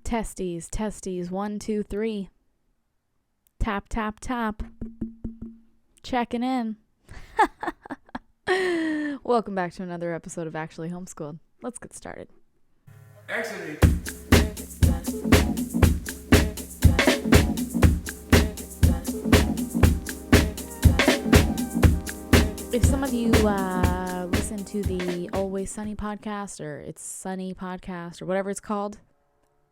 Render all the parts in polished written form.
Testes, testes, 1, 2, 3. Tap, tap, tap. Checking in. Welcome back to another episode of Actually Homeschooled. Let's get started. Excellent. If some of you listen to the Always Sunny podcast, or It's Sunny podcast, or whatever it's called,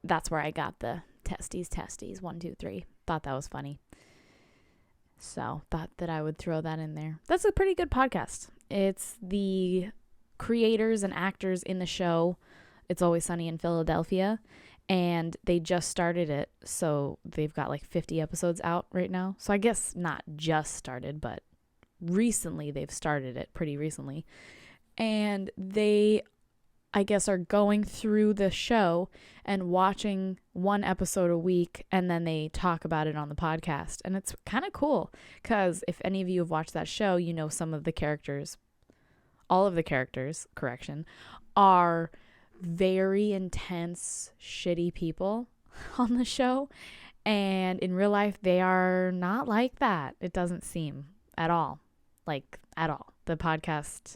that's where I got the testes, 1, 2, 3. Thought that was funny. So thought that I would throw that in there. That's a pretty good podcast. It's the creators and actors in the show It's Always Sunny in Philadelphia, and they just started it. So they've got like 50 episodes out right now. So I guess not just started, but recently they've started it, pretty recently. And they, I guess, are going through the show and watching one episode a week, and then they talk about it on the podcast. And it's kind of cool because if any of you have watched that show, you know some of the characters, all of the characters, are very intense, shitty people on the show. And in real life, they are not like that. It doesn't seem at all. The podcast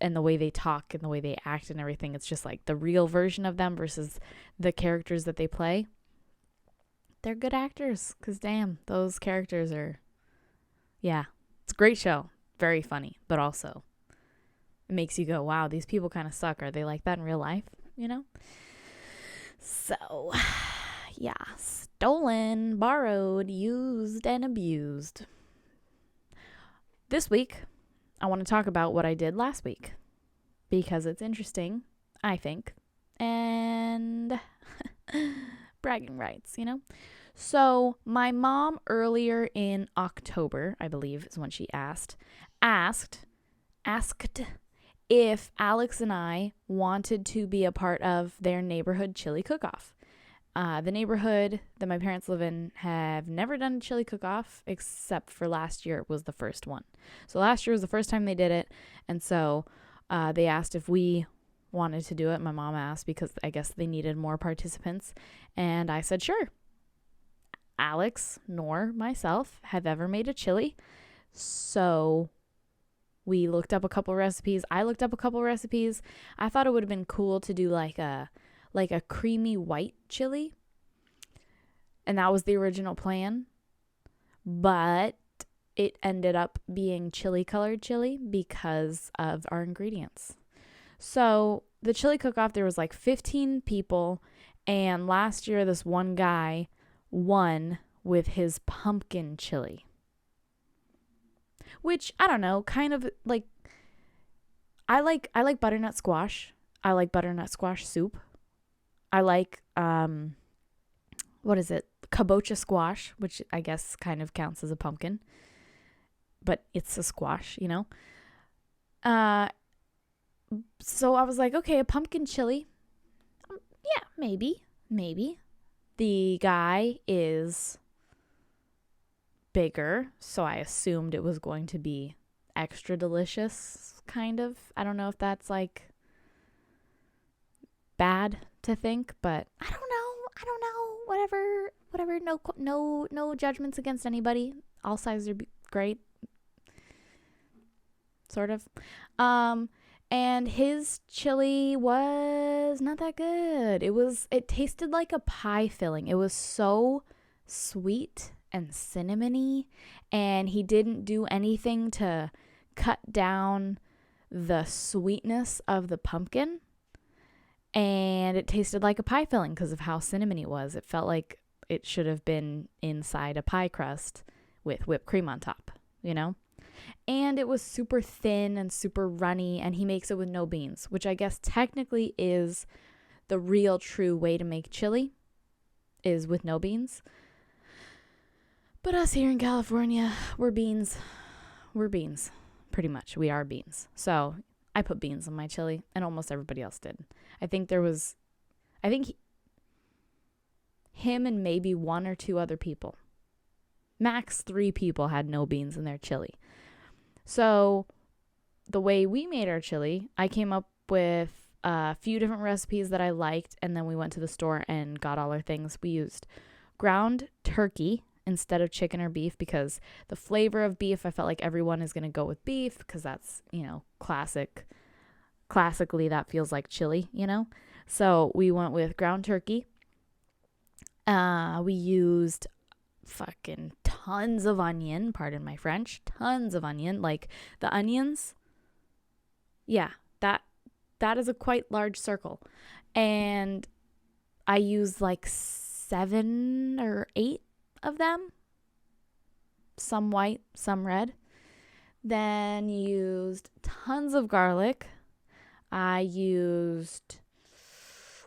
and the way they talk and the way they act and everything, it's just like the real version of them versus the characters that they play. They're good actors because damn, those characters are, yeah, it's a great show. Very funny, but also it makes you go, wow, these people kind of suck. Are they like that in real life? You know? So, yeah, stolen, borrowed, used, and abused. This week, I want to talk about what I did last week because it's interesting, I think, and bragging rights, you know? So my mom earlier in October, I believe is when she asked if Alex and I wanted to be a part of their neighborhood chili cook-off. The neighborhood that my parents live in have never done a chili cook-off except for last year was the first one. So last year was the first time they did it. And so they asked if we wanted to do it. My mom asked because I guess they needed more participants. And I said, sure. Alex nor myself have ever made a chili. So we looked up a couple recipes. I looked up a couple recipes. I thought it would have been cool to do like a creamy white chili. And that was the original plan. But it ended up being chili colored chili because of our ingredients. So the chili cook-off, there was like 15 people. And last year, this one guy won with his pumpkin chili. Which, I don't know, kind of like, I like butternut squash. I like butternut squash soup. I like, kabocha squash, which I guess kind of counts as a pumpkin, but it's a squash, you know? So I was like, okay, a pumpkin chili. Yeah, maybe. The guy is bigger, so I assumed it was going to be extra delicious, kind of. I don't know if that's like bad to think, but I don't know. Whatever. No judgments against anybody. All sizes are great. Sort of. And his chili was not that good. It tasted like a pie filling. It was so sweet and cinnamony, and he didn't do anything to cut down the sweetness of the pumpkin. And it tasted like a pie filling because of how cinnamony it was. It felt like it should have been inside a pie crust with whipped cream on top, you know? And it was super thin and super runny, and he makes it with no beans, which I guess technically is the real true way to make chili, is with no beans. But us here in California, we're beans. Pretty much. We are beans. So I put beans on my chili, and almost everybody else did. I think him and maybe one or two other people. Max 3 people had no beans in their chili. So the way we made our chili, I came up with a few different recipes that I liked, and then we went to the store and got all our things. We used ground turkey instead of chicken or beef because the flavor of beef, I felt like everyone is going to go with beef because that's, classically that feels like chili, So we went with ground turkey. We used fucking tons of onion, pardon my French, tons of onion, like the onions. Yeah, that is a quite large circle. And I used like 7 or 8 of them. Some white, some red. Then used tons of garlic. I used,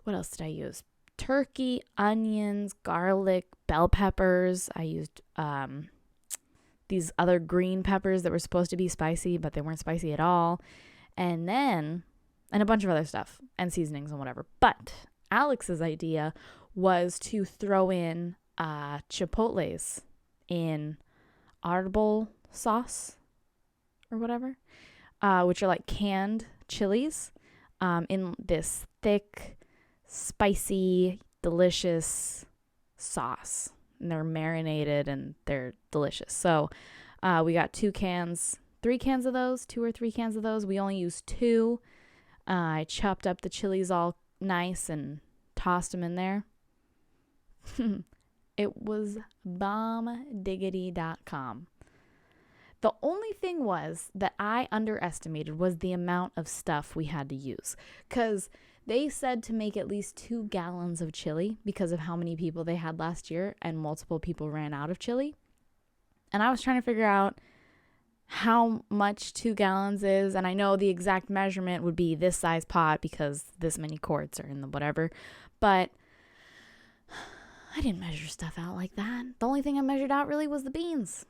what else did I use? Turkey, onions, garlic, bell peppers. I used these other green peppers that were supposed to be spicy, but they weren't spicy at all. And a bunch of other stuff and seasonings and whatever. But Alex's idea was to throw in chipotles in audible sauce or whatever, which are like canned chilies in this thick, spicy, delicious sauce. And they're marinated and they're delicious. So we got 3 cans of those, 2 or 3 cans of those. We only used 2. I chopped up the chilies all nice and tossed them in there. It was bombdiggity.com. The only thing was that I underestimated was the amount of stuff we had to use. Because they said to make at least 2 gallons of chili because of how many people they had last year and multiple people ran out of chili. And I was trying to figure out how much 2 gallons is, and I know the exact measurement would be this size pot because this many quarts are in the whatever, but I didn't measure stuff out like that. The only thing I measured out really was the beans,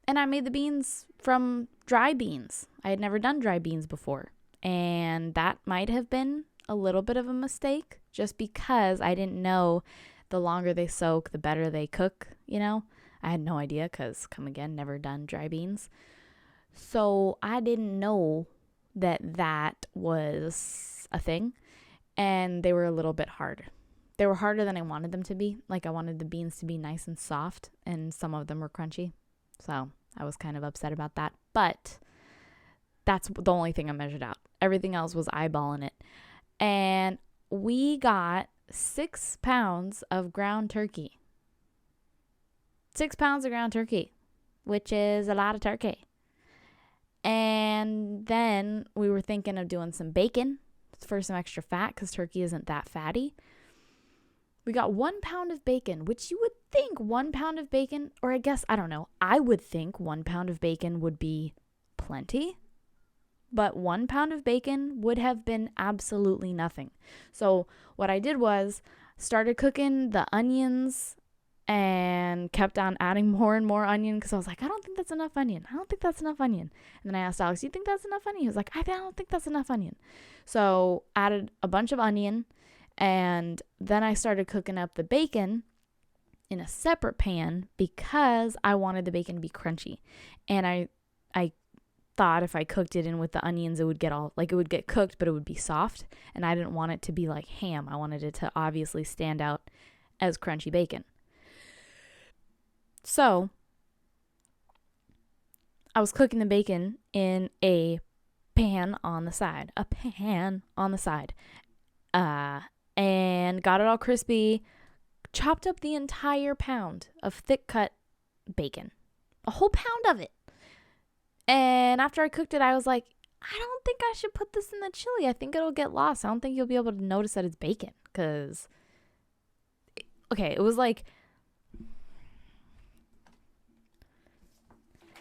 and I made the beans from dry beans. I had never done dry beans before, and that might have been a little bit of a mistake just because I didn't know the longer they soak, the better they cook, I had no idea because, come again, never done dry beans. So I didn't know that was a thing, and they were a little bit hard. They were harder than I wanted them to be. Like I wanted the beans to be nice and soft, and some of them were crunchy. So I was kind of upset about that, but that's the only thing I measured out. Everything else was eyeballing it. And we got 6 pounds of ground turkey. 6 pounds of ground turkey, which is a lot of turkey. And then we were thinking of doing some bacon for some extra fat because turkey isn't that fatty. We got 1 pound of bacon, which you would think 1 pound of bacon, or I guess, I don't know. I would think 1 pound of bacon would be plenty, but 1 pound of bacon would have been absolutely nothing. So what I did was started cooking the onions and kept on adding more and more onion because I was like, I don't think that's enough onion. And then I asked Alex, do you think that's enough onion? He was like, I don't think that's enough onion. So added a bunch of onion, and then I started cooking up the bacon in a separate pan because I wanted the bacon to be crunchy. And I thought if I cooked it in with the onions, it would get cooked, but it would be soft. And I didn't want it to be like ham. I wanted it to obviously stand out as crunchy bacon. So I was cooking the bacon in a pan on the side, and got it all crispy, chopped up the entire pound of thick cut bacon, a whole pound of it. And after I cooked it, I was like, I don't think I should put this in the chili. I think it'll get lost. I don't think you'll be able to notice that it's bacon because, it was like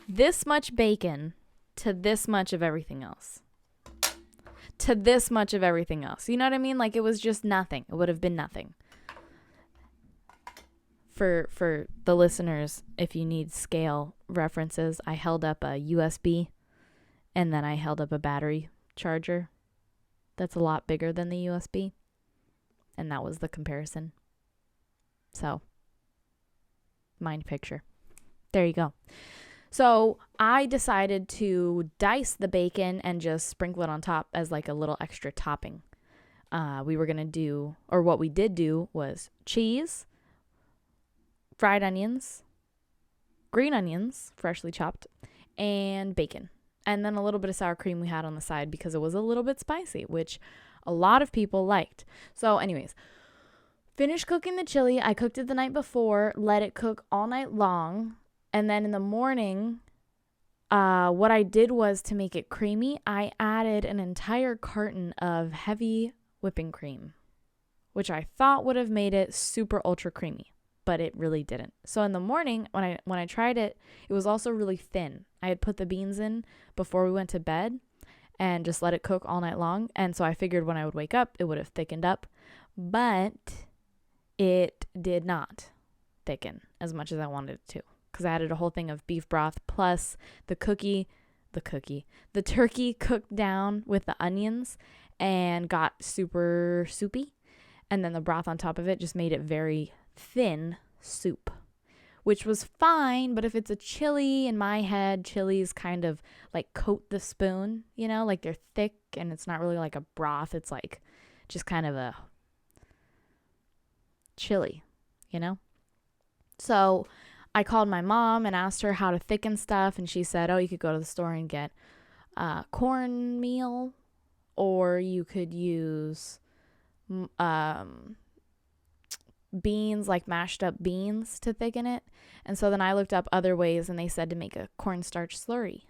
this much bacon to this much of everything else. You know what I mean? Like it was just nothing. It would have been nothing. For the listeners, if you need scale references, I held up a USB and then I held up a battery charger that's a lot bigger than the USB. And that was the comparison. So, mind picture. There you go. So I decided to dice the bacon and just sprinkle it on top as like a little extra topping we were going to do, or what we did do, was cheese, fried onions, green onions, freshly chopped, and bacon. And then a little bit of sour cream we had on the side because it was a little bit spicy, which a lot of people liked. So anyways, finished cooking the chili. I cooked it the night before, let it cook all night long. And then in the morning, what I did was, to make it creamy, I added an entire carton of heavy whipping cream, which I thought would have made it super ultra creamy, but it really didn't. So in the morning, when I tried it, it was also really thin. I had put the beans in before we went to bed and just let it cook all night long. And so I figured when I would wake up, it would have thickened up, but it did not thicken as much as I wanted it to, because I added a whole thing of beef broth plus the turkey cooked down with the onions and got super soupy. And then the broth on top of it just made it very thin soup, which was fine. But if it's a chili, in my head, chilies kind of like coat the spoon, you know, like they're thick and it's not really like a broth. It's like just kind of a chili, you know? So I called my mom and asked her how to thicken stuff. And she said, oh, you could go to the store and get cornmeal, or you could use beans, like mashed up beans, to thicken it. And so then I looked up other ways, and they said to make a cornstarch slurry,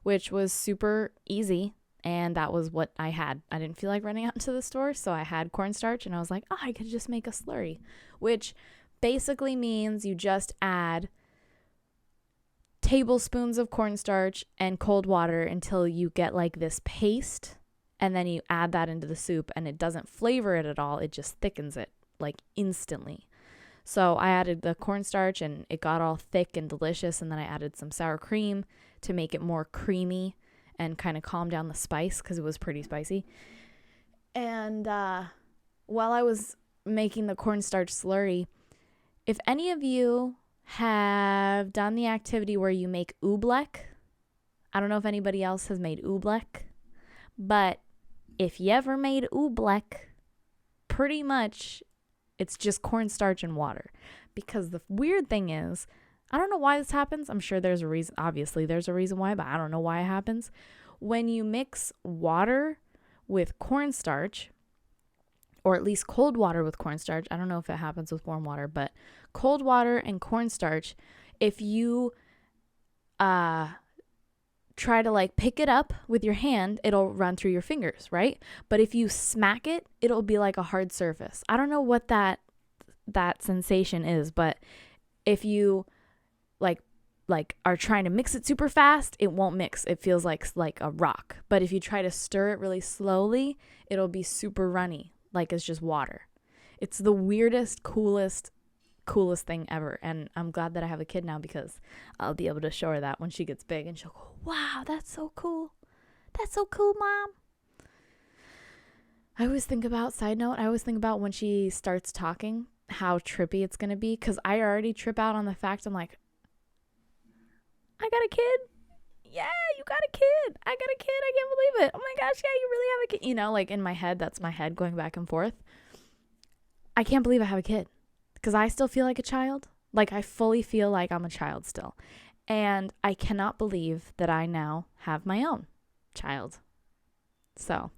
which was super easy. And that was what I had. I didn't feel like running out to the store, so I had cornstarch, and I was like, oh, I could just make a slurry, which basically means you just add tablespoons of cornstarch and cold water until you get like this paste, and then you add that into the soup, and it doesn't flavor it at all. It just thickens it like instantly. So I added the cornstarch, and it got all thick and delicious, and then I added some sour cream to make it more creamy and kind of calm down the spice, because it was pretty spicy. And while I was making the cornstarch slurry, if any of you have done the activity where you make oobleck, I don't know if anybody else has made oobleck, but if you ever made oobleck, pretty much it's just cornstarch and water. Because the weird thing is, I don't know why this happens. I'm sure there's a reason. Obviously, there's a reason why, but I don't know why it happens. When you mix water with cornstarch, or at least cold water with cornstarch, I don't know if it happens with warm water, but cold water and cornstarch, if you try to like pick it up with your hand, it'll run through your fingers, right? But if you smack it, it'll be like a hard surface. I don't know what that sensation is, but if you like are trying to mix it super fast, it won't mix. It feels like a rock. But if you try to stir it really slowly, it'll be super runny, like it's just water. It's the weirdest, coolest thing ever. And I'm glad that I have a kid now, because I'll be able to show her that when she gets big, and she'll go, wow, that's so cool. That's so cool, Mom. Side note, I always think about when she starts talking, how trippy it's going to be, because I already trip out on the fact, I'm like, I got a kid. Yeah, you got a kid. I got a kid. I can't believe it. Oh my gosh, yeah, you really have a kid. You know, like in my head, that's my head going back and forth. I can't believe I have a kid, because I still feel like a child. Like I fully feel like I'm a child still. And I cannot believe that I now have my own child. So,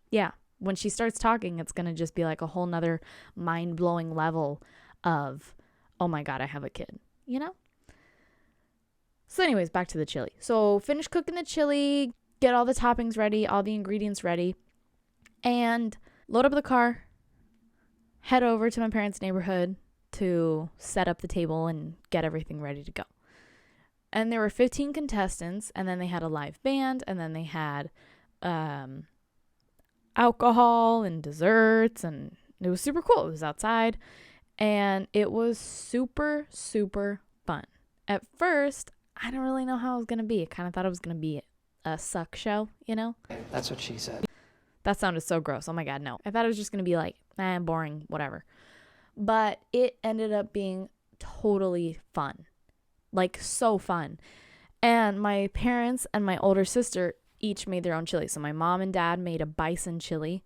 yeah, when she starts talking, it's going to just be like a whole nother mind-blowing level of, oh my God, I have a kid, you know? So anyways, back to the chili. So finish cooking the chili, get all the toppings ready, all the ingredients ready, and load up the car, head over to my parents' neighborhood to set up the table and get everything ready to go. And there were 15 contestants, and then they had a live band, and then they had alcohol and desserts, and it was super cool. It was outside, and it was super, super fun. At first, I didn't really know how it was going to be. I kind of thought it was going to be a suck show, you know? That's what she said. That sounded so gross. Oh my God, no. I thought it was just going to be like, boring, whatever. But it ended up being totally fun. Like, so fun. And my parents and my older sister each made their own chili. So my mom and dad made a bison chili.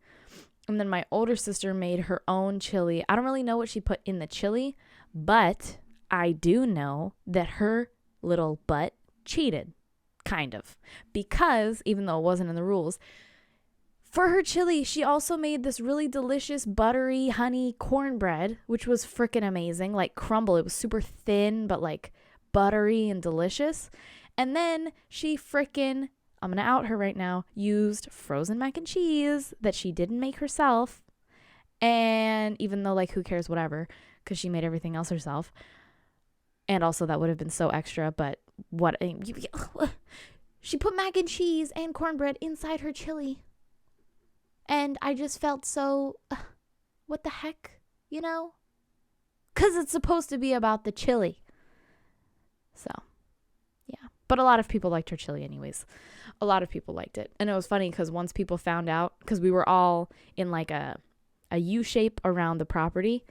And then my older sister made her own chili. I don't really know what she put in the chili, but I do know that her little butt cheated, kind of. Because, even though it wasn't in the rules, for her chili, she also made this really delicious buttery honey cornbread, which was freaking amazing. Like crumble. It was super thin, but like buttery and delicious. And then she freaking, I'm going to out her right now, used frozen mac and cheese that she didn't make herself. And even though, like, who cares, whatever, because she made everything else herself. And also that would have been so extra, but what? She put mac and cheese and cornbread inside her chili. And I just felt so, what the heck, you know? Because it's supposed to be about the chili. So, yeah. But a lot of people liked her chili anyways. A lot of people liked it. And it was funny because once people found out, because we were all in like a U shape around the property.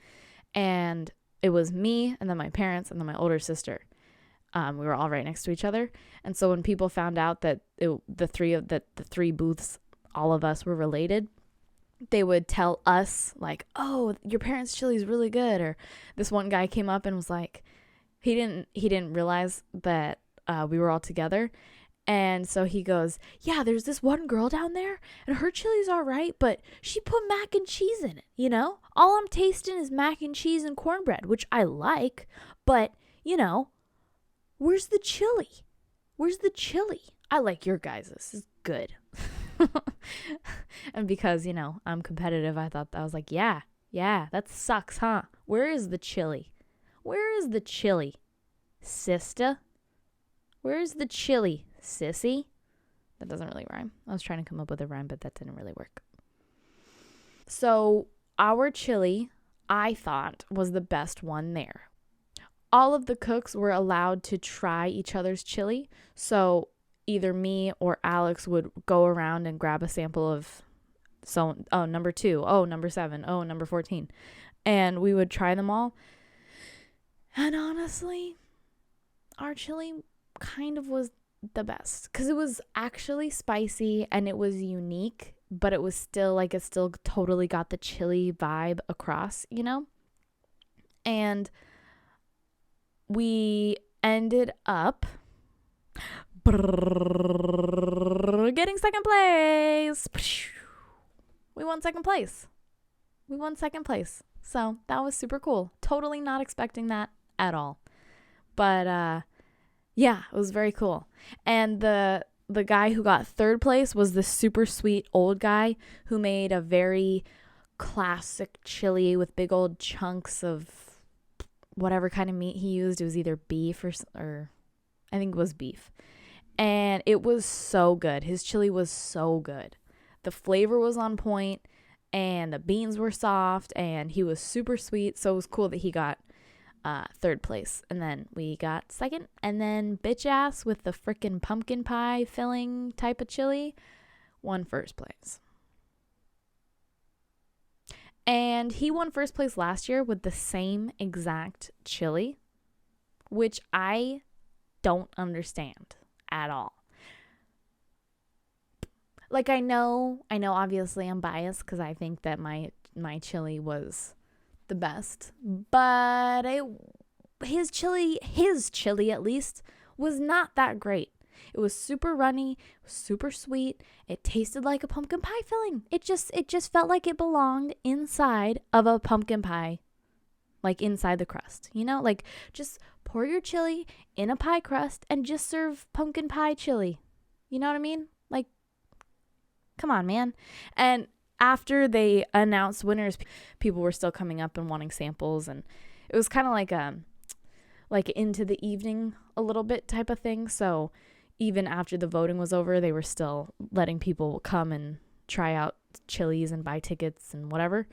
And it was me and then my parents and then my older sister. We were all right next to each other. And so when people found out that the three booths, all of us were related, they would tell us like, oh, your parents' chili is really good. Or this one guy came up and was like, he didn't realize that we were all together. And so he goes, yeah, there's this one girl down there and her chili's all right, but she put mac and cheese in it, you know? All I'm tasting is mac and cheese and cornbread, which I like, but, you know, where's the chili? Where's the chili? I like your guys'. This is good. And because, you know, I'm competitive, I was like, yeah, that sucks, huh? Where is the chili? Where is the chili, sister? Where's the chili, sissy? That doesn't really rhyme. I was trying to come up with a rhyme, but that didn't really work. So our chili, I thought, was the best one there. All of the cooks were allowed to try each other's chili. So either me or Alex would go around and grab a sample of number 2, number 7, number 14. And we would try them all. And honestly, our chili kind of was the best because it was actually spicy and it was unique, but it was still like, it still totally got the chili vibe across, you know? And we ended up getting second place. We won second place. So that was super cool. Totally not expecting that at all. But yeah, it was very cool. And the guy who got third place was the super sweet old guy who made a very classic chili with big old chunks of whatever kind of meat he used. It was either beef or I think it was beef. And it was so good. His chili was so good. The flavor was on point and the beans were soft and he was super sweet. So it was cool that he got third place. And then we got second. And then bitch ass with the frickin' pumpkin pie filling type of chili won first place. And he won first place last year with the same exact chili, which I don't understand at all. Like, I know obviously I'm biased because I think that my chili was the best, but his chili at least was not that great. It was super runny, super sweet. It tasted like a pumpkin pie filling. It just felt like it belonged inside of a pumpkin pie, like inside the crust, you know? Like, just pour your chili in a pie crust and just serve pumpkin pie chili. You know what I mean? Like, come on, man. And after they announced winners, people were still coming up and wanting samples, and it was kind of like into the evening a little bit type of thing. So even after the voting was over, they were still letting people come and try out chilies and buy tickets and whatever.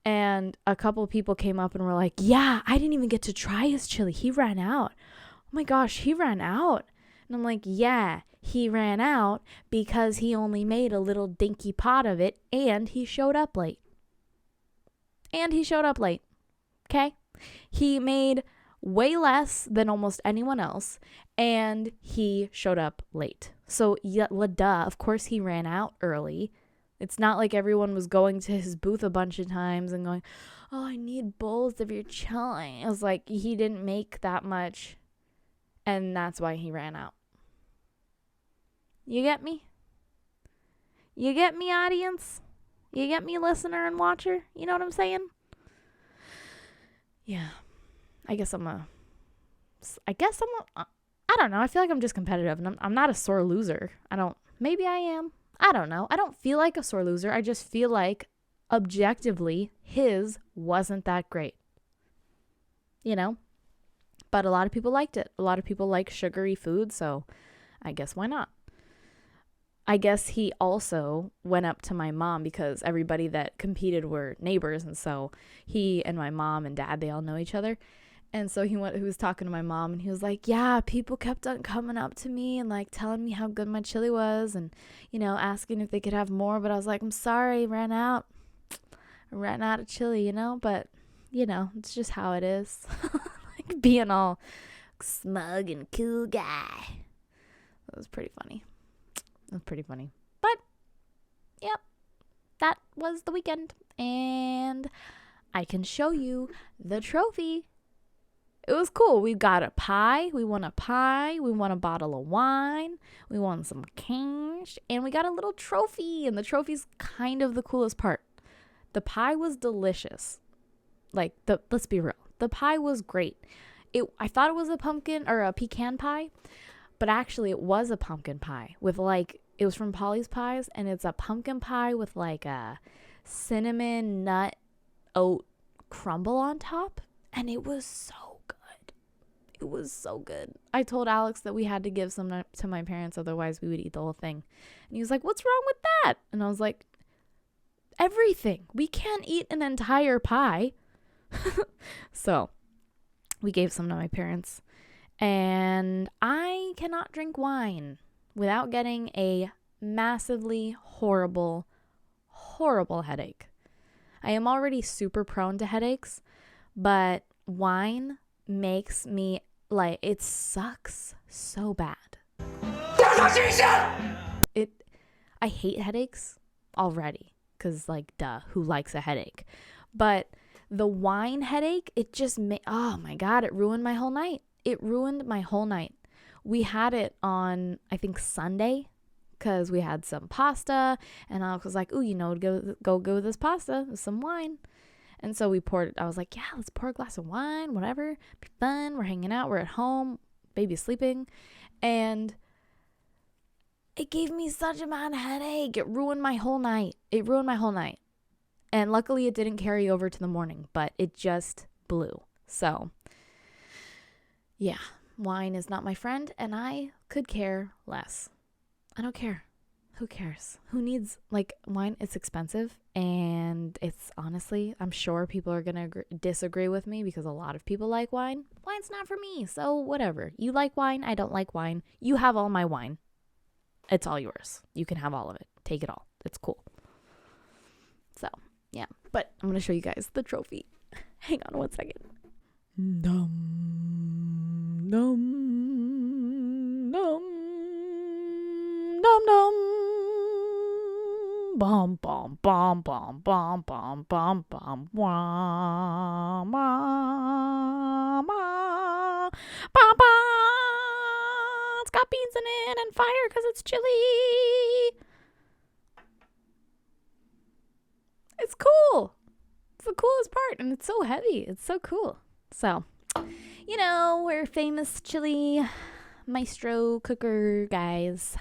And a couple of people came up and were like, yeah, I didn't even get to try his chili. He ran out. Oh my gosh, he ran out. And I'm like, yeah, he ran out because he only made a little dinky pot of it and he showed up late. Okay? He made way less than almost anyone else and he showed up late. So, yeah, duh, of course he ran out early. It's not like everyone was going to his booth a bunch of times and going, oh, I need bowls of your chili. It was like he didn't make that much, and that's why he ran out. You get me? You get me, audience? You get me, listener and watcher? You know what I'm saying? Yeah. I don't know. I feel like I'm just competitive, and I'm not a sore loser. Maybe I am. I don't know. I don't feel like a sore loser. I just feel like objectively his wasn't that great. You know? But a lot of people liked it. A lot of people like sugary food, so I guess why not? I guess he also went up to my mom because everybody that competed were neighbors, and so he and my mom and dad, they all know each other. And so he was talking to my mom, and he was like, yeah, people kept on coming up to me and like telling me how good my chili was and, asking if they could have more. But I was like, I'm sorry, I ran out of chili, but, it's just how it is. Like being all smug and cool guy. It was pretty funny. But, yep, that was the weekend. And I can show you the trophy. It was cool. We got a pie. We won a pie. We won a bottle of wine. We won some cash. And we got a little trophy. And the trophy's kind of the coolest part. The pie was delicious. Let's be real. The pie was great. I thought it was a pumpkin or a pecan pie. But actually it was a pumpkin pie with it was from Polly's Pies. And it's a pumpkin pie with a cinnamon nut oat crumble on top. And it was so good. It was so good. I told Alex that we had to give some to my parents, otherwise we would eat the whole thing. And he was like, what's wrong with that? And I was like, everything. We can't eat an entire pie. So we gave some to my parents. And I cannot drink wine without getting a massively horrible headache. I am already super prone to headaches, but wine makes me it sucks so bad. I hate headaches already because duh, who likes a headache? But the wine headache, it just oh my God, it ruined my whole night. We had it on, I think, Sunday because we had some pasta and Alex was like, ooh, go with this pasta with some wine. And so we poured it. I was like, yeah, let's pour a glass of wine, whatever. Be fun. We're hanging out. We're at home. Baby's sleeping. And it gave me such a bad headache. It ruined my whole night. And luckily it didn't carry over to the morning, but it just blew. So, yeah, wine is not my friend, and I could care less. I don't care. Who cares? Who needs, wine? It's expensive, and it's honestly, I'm sure people are going to disagree with me because a lot of people like wine. Wine's not for me, so whatever. You like wine, I don't like wine. You have all my wine. It's all yours. You can have all of it. Take it all. It's cool. So, yeah. But I'm going to show you guys the trophy. Hang on one second. Dum, dum, dum, dum, dum. Bum, bum, bum, bum, bum, bum, bum, bum, wah, wah, wah, bum, bum. It's got beans in it and fire because it's chili. It's cool. It's the coolest part, and it's so heavy. It's so cool. So, we're famous chili maestro cooker guys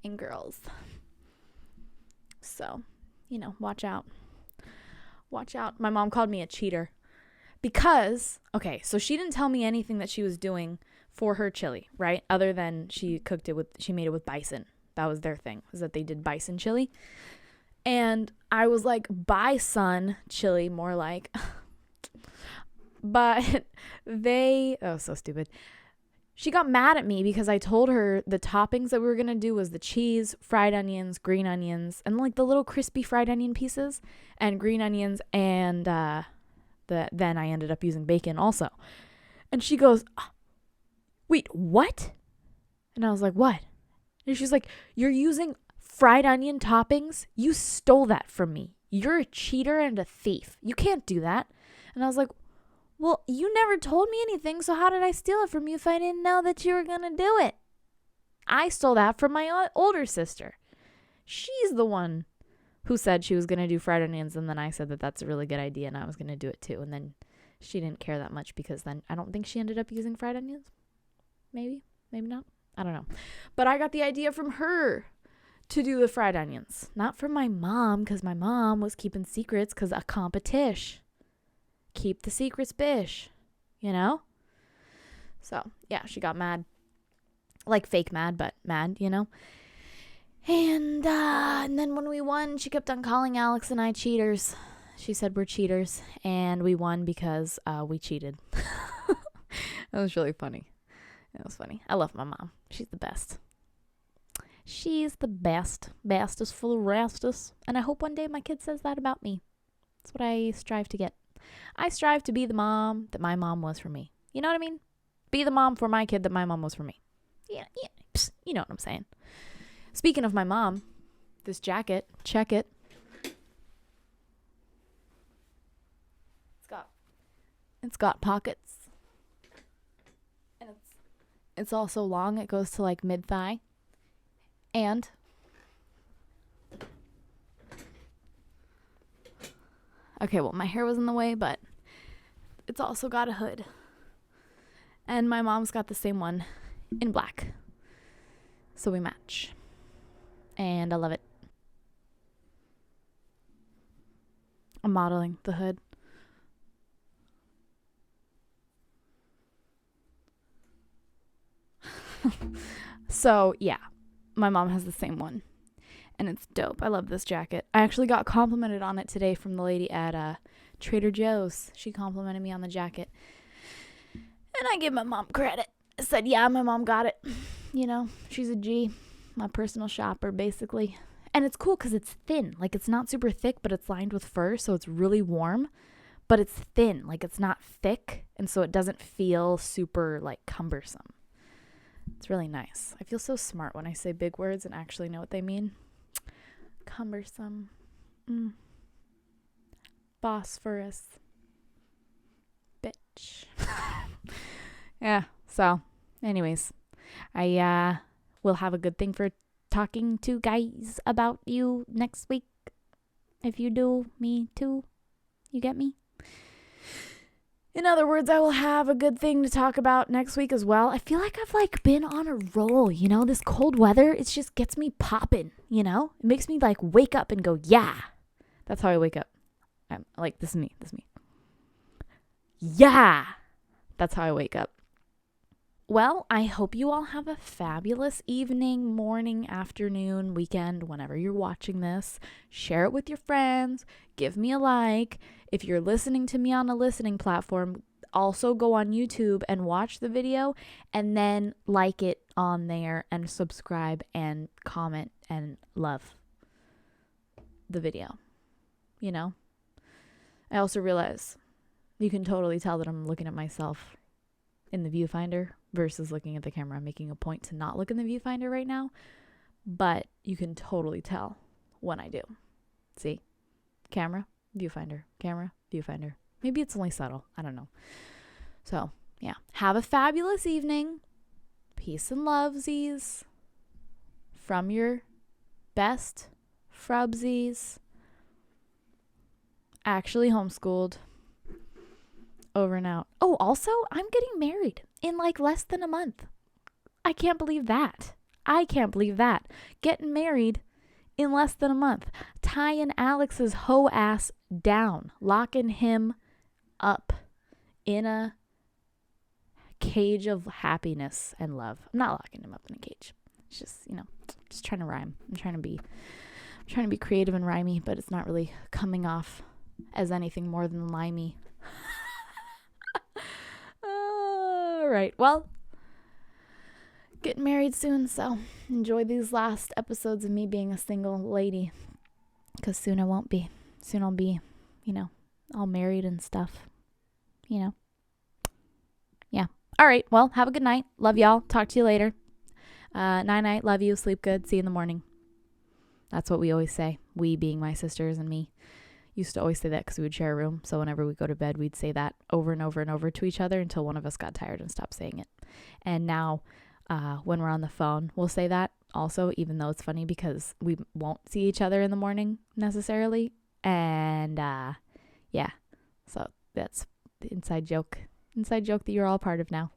and girls. So, watch out. Watch out. My mom called me a cheater because, so she didn't tell me anything that she was doing for her chili, right? Other than she made it with bison. That was their thing, was that they did bison chili. And I was like, bison chili, more like. But so stupid. She got mad at me because I told her the toppings that we were going to do was the cheese, fried onions, green onions, and the little crispy fried onion pieces, and green onions, and then I ended up using bacon also. And she goes, wait, what? And I was like, what? And she's like, you're using fried onion toppings? You stole that from me. You're a cheater and a thief. You can't do that. And I was like, well, you never told me anything, so how did I steal it from you if I didn't know that you were going to do it? I stole that from my older sister. She's the one who said she was going to do fried onions, and then I said that that's a really good idea, and I was going to do it too. And then she didn't care that much because then I don't think she ended up using fried onions. Maybe not. I don't know. But I got the idea from her to do the fried onions, not from my mom, because my mom was keeping secrets because a competition. Keep the secrets, bish. You know? So, yeah, she got mad. Like fake mad, but mad, you know? And then when we won, she kept on calling Alex and I cheaters. She said we're cheaters, and we won because we cheated. That was really funny. It was funny. I love my mom. She's the best. She's the best. Bestest full of rastus. And I hope one day my kid says that about me. That's what I strive to get. I strive to be the mom that my mom was for me. You know what I mean? Be the mom for my kid that my mom was for me. Yeah. Psst, you know what I'm saying. Speaking of my mom, this jacket, check it. It's got pockets. And it's also long. It goes to like mid-thigh. And okay, well, my hair was in the way, but it's also got a hood. And my mom's got the same one in black. So we match. And I love it. I'm modeling the hood. So, yeah. My mom has the same one. And it's dope. I love this jacket. I actually got complimented on it today from the lady at Trader Joe's. She complimented me on the jacket. And I give my mom credit. I said, yeah, my mom got it. You know, she's a G. My personal shopper, basically. And it's cool because it's thin. Like, it's not super thick, but it's lined with fur, so it's really warm. But it's thin. Like, it's not thick, and so it doesn't feel super, like, cumbersome. It's really nice. I feel so smart when I say big words and actually know what they mean. Cumbersome. Phosphorus. Bitch. Yeah, so, anyways. I will have a good thing for talking to guys about you next week. If you do, me too. You get me? In other words, I will have a good thing to talk about next week as well. I feel like I've been on a roll, you know? This cold weather, it just gets me popping, you know? It makes me wake up and go, yeah. That's how I wake up. I'm like, this is me. Yeah. That's how I wake up. Well, I hope you all have a fabulous evening, morning, afternoon, weekend, whenever you're watching this. Share it with your friends. Give me a like. If you're listening to me on a listening platform, also go on YouTube and watch the video and then like it on there and subscribe and comment and love the video. You know? I also realize you can totally tell that I'm looking at myself in the viewfinder versus looking at the camera. I'm making a point to not look in the viewfinder right now, but you can totally tell when I do. See? Camera, viewfinder, camera, viewfinder. Maybe it's only subtle. I don't know. So, yeah. Have a fabulous evening. Peace and lovesies from your best frubsies. Actually homeschooled. Over and out. Oh, also, I'm getting married in less than a month. I can't believe that. Getting married in less than a month. Tying Alex's hoe ass down. Locking him up in a cage of happiness and love. I'm not locking him up in a cage. It's just, just trying to rhyme. I'm trying to be creative and rhymey, but it's not really coming off as anything more than limey. All right. Well, getting married soon, so enjoy these last episodes of me being a single lady, because soon I won't be. Soon I'll be, all married and stuff, Yeah. All right. Well, have a good night. Love y'all. Talk to you later. Night-night. Love you. Sleep good. See you in the morning. That's what we always say. We being my sisters and me. Used to always say that because we would share a room. So whenever we go to bed, we'd say that over and over and over to each other until one of us got tired and stopped saying it. And now when we're on the phone, we'll say that also, even though it's funny because we won't see each other in the morning necessarily. And yeah, so that's the inside joke that you're all part of now.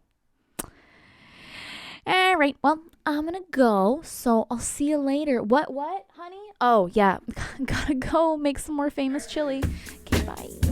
All right, well, I'm gonna go, so I'll see you later. What, honey? Oh, yeah, gotta go make some more famous chili. Okay, bye.